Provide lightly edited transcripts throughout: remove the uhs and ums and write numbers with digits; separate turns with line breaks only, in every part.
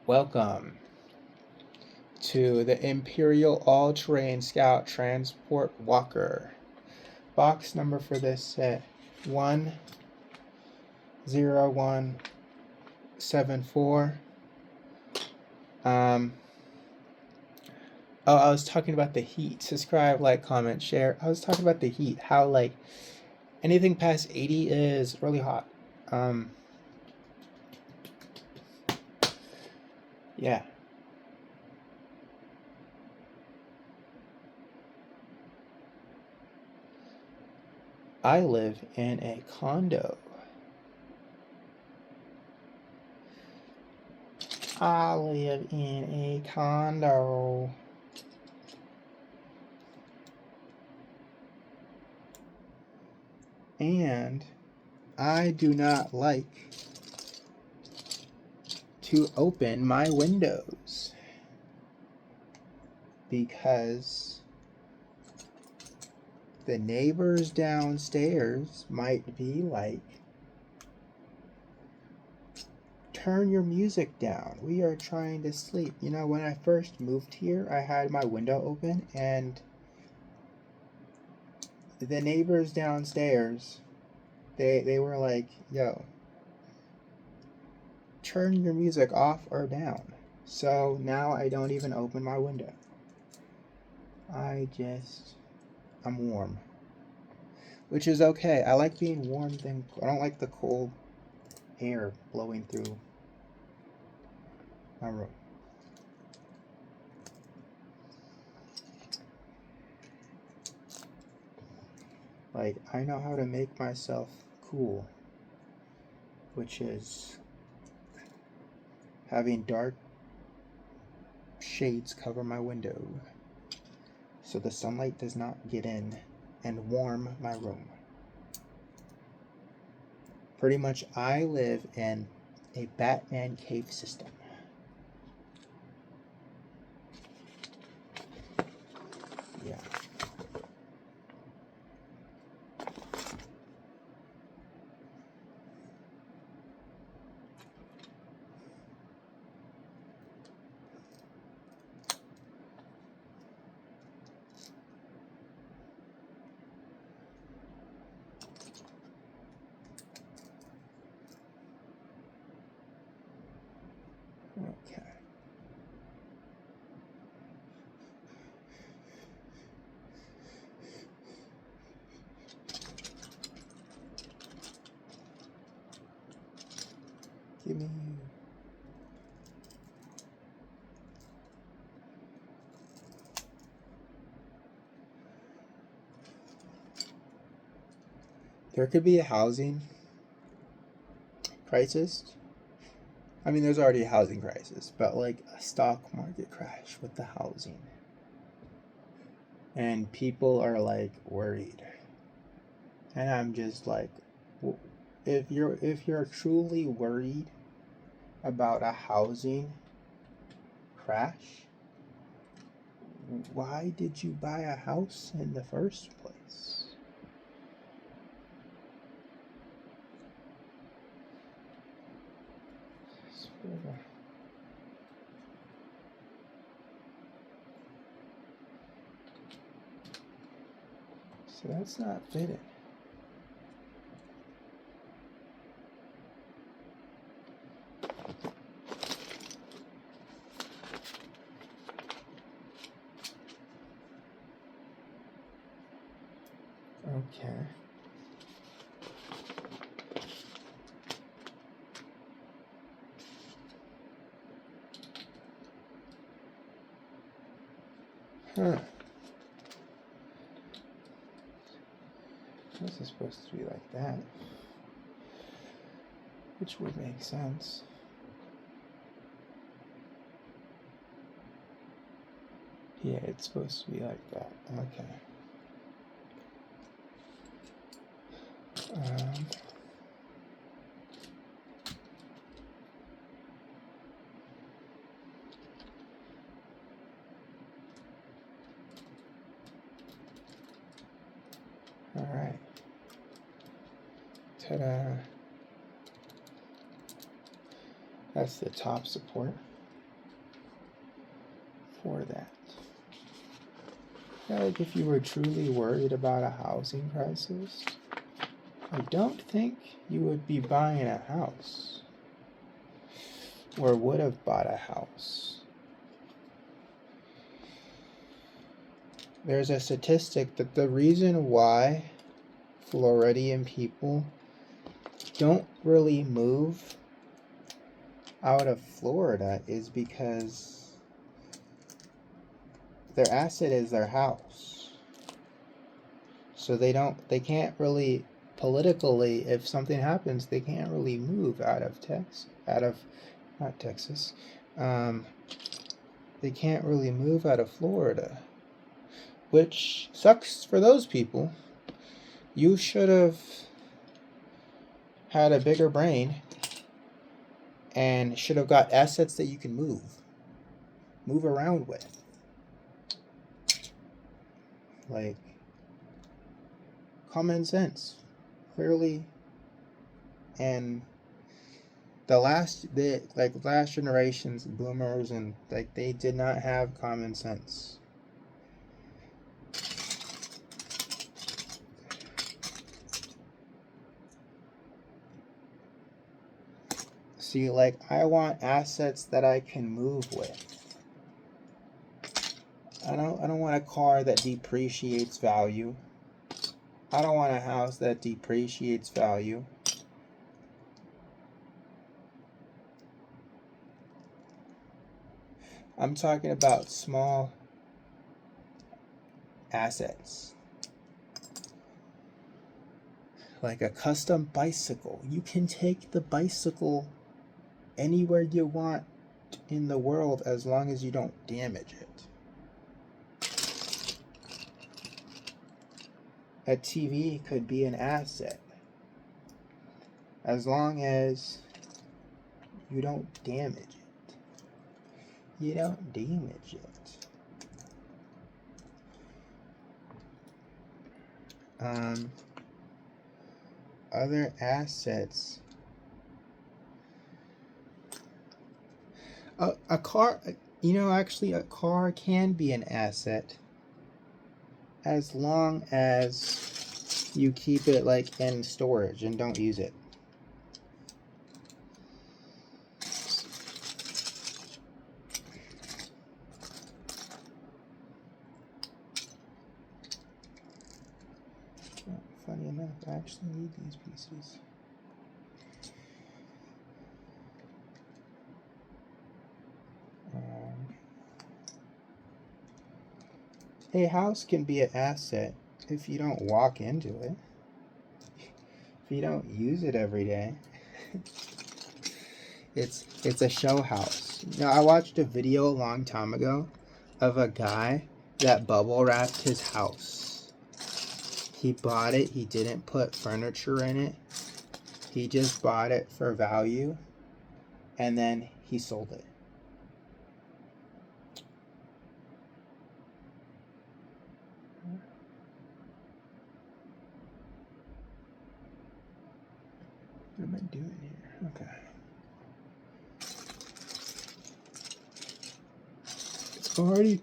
Welcome to the Imperial All-Terrain Scout Transport Walker. Box number for this set 10174. I was talking about the heat. Subscribe, like, comment, share. I was talking about the heat. How like anything past 80 is really hot. Yeah. I live in a condo. I live in a condo. And I do not like to open my windows because the neighbors downstairs might be like, turn your music down. We are trying to sleep. You know, when I first moved here, I had my window open and the neighbors downstairs, they were like, yo, turn your music off or down. So now I don't even open my window. I'm warm. Which is okay. I like being warm than I don't like the cold air blowing through my room. Like, I know how to make myself cool, which is having dark shades cover my window so the sunlight does not get in and warm my room. Pretty much, I live in a Batman cave system. Yeah. Okay. Give me. There could be a housing crisis. I mean, there's already a housing crisis, but like a stock market crash with the housing. And people are like worried. And I'm just like, if you're truly worried about a housing crash, why did you buy a house in the first place? So that's not fitting. Okay. Huh. This is supposed to be like that. Which would make sense. Yeah, it's supposed to be like that. Okay. All right. Ta-da. That's the top support. for that. Like if you were truly worried about a housing crisis, I don't think you would be buying a house or would have bought a house. There's a statistic that the reason why Floridian people don't really move out of Florida is because their asset is their house. So they can't really, politically, if something happens, they can't really move out of Texas. They can't really move out of Florida, which sucks for those people. You should have had a bigger brain and should have got assets that you can move around with. Like, common sense, clearly. And the last generations, boomers, and like, they did not have common sense. See, like, I want assets that I can move with. I don't want a car that depreciates value. I don't want a house that depreciates value. I'm talking about small assets. Like a custom bicycle. You can take the bicycle anywhere you want in the world as long as you don't damage it. A TV could be an asset as long as you don't damage it. You don't damage it. Other assets. A car, actually a car can be an asset as long as you keep it like in storage and don't use it. Funny enough, I actually need these pieces. A house can be an asset if you don't walk into it. If you don't use it every day. It's a show house. I watched a video a long time ago of a guy that bubble wrapped his house. He bought it, he didn't put furniture in it. He just bought it for value and then he sold it. What am I doing here? Okay. It's already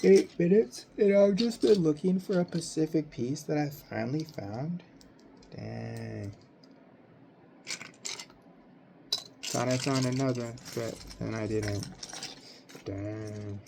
8 minutes, and I've just been looking for a Pacific piece that I finally found. Dang. Thought I found another, but then I didn't. Dang.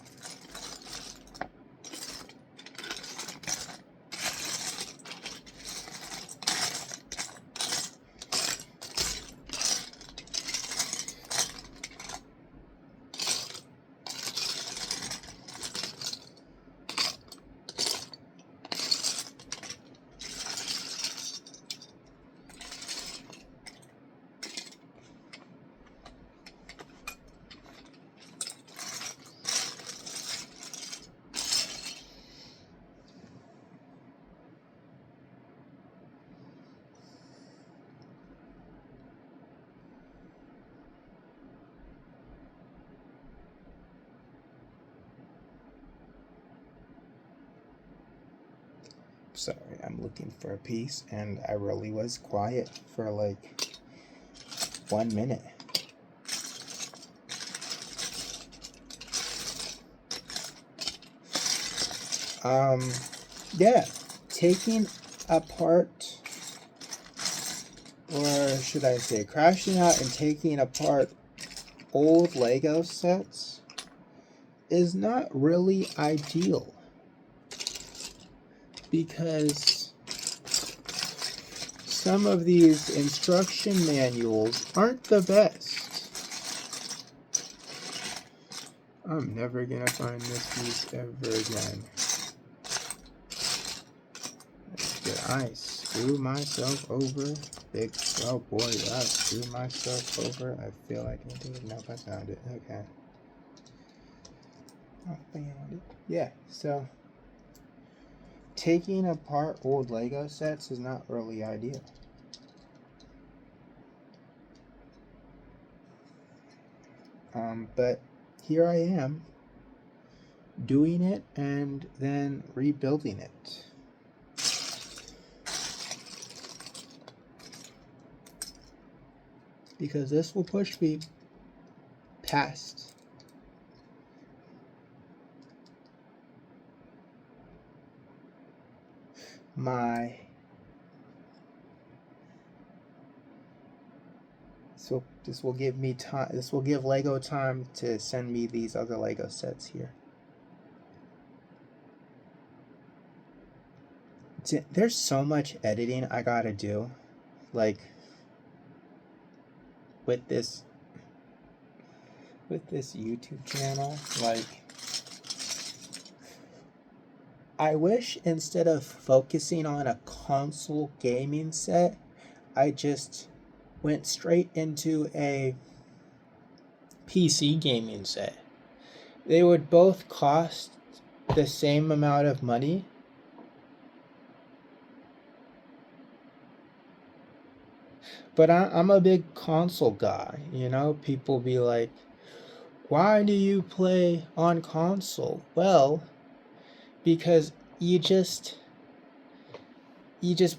Sorry, I'm looking for a piece, and I really was quiet for like 1 minute. Yeah, taking apart, or should I say crashing out and taking apart old Lego sets is not really ideal, because some of these instruction manuals aren't the best. I'm never gonna find this piece ever again. Did I screw myself over? Oh boy, did I screw myself over? I feel like I did. Nope, I found it. Okay. I found it. Yeah, so taking apart old Lego sets is not really ideal. But here I am doing it and then rebuilding it. Because this will push me past my so this will give me time, this will give Lego time to send me these other Lego sets here. There's so much editing I gotta do, like with this YouTube channel. Like, I wish instead of focusing on a console gaming set, I just went straight into a PC gaming set. They would both cost the same amount of money. But I'm a big console guy, you know? People be like, why do you play on console? Well, because you just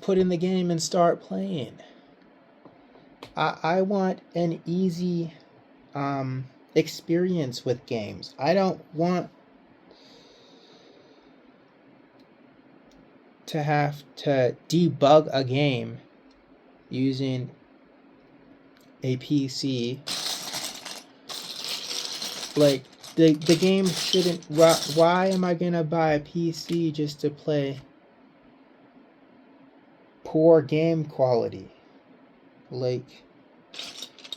put in the game and start playing. I want an easy experience with games. I don't want to have to debug a game using a PC. Like, the game shouldn't... Why am I gonna buy a PC just to play poor game quality? Like,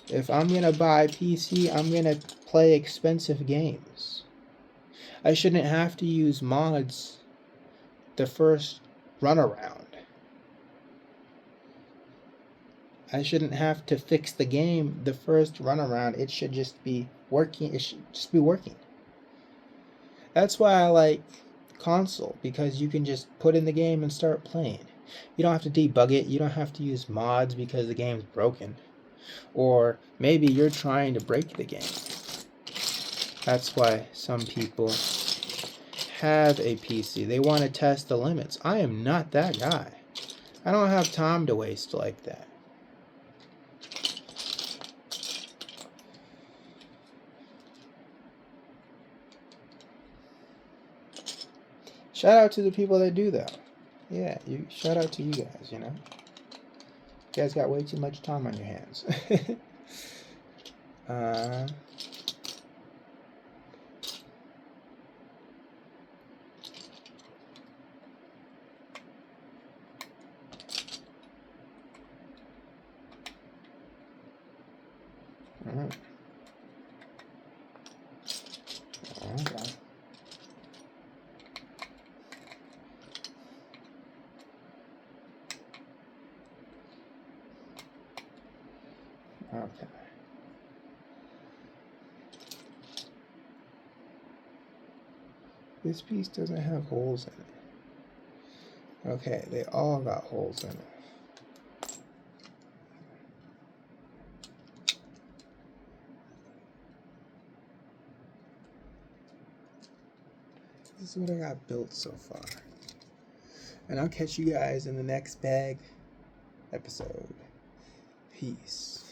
if I'm gonna buy a PC, I'm gonna play expensive games. I shouldn't have to use mods the first run around. I shouldn't have to fix the game the first run around. It should just be working. It should just be working. That's why I like console, because you can just put in the game and start playing. You don't have to debug it. You don't have to use mods because the game's broken. Or maybe you're trying to break the game. That's why some people have a PC. They want to test the limits. I am not that guy. I don't have time to waste like that. Shout out to the people that do that. Yeah, shout out to you guys, you know. You guys got way too much time on your hands. Alright. Okay. Okay. This piece doesn't have holes in it. Okay, they all got holes in it. This is what I got built so far. And I'll catch you guys in the next bag episode. Peace.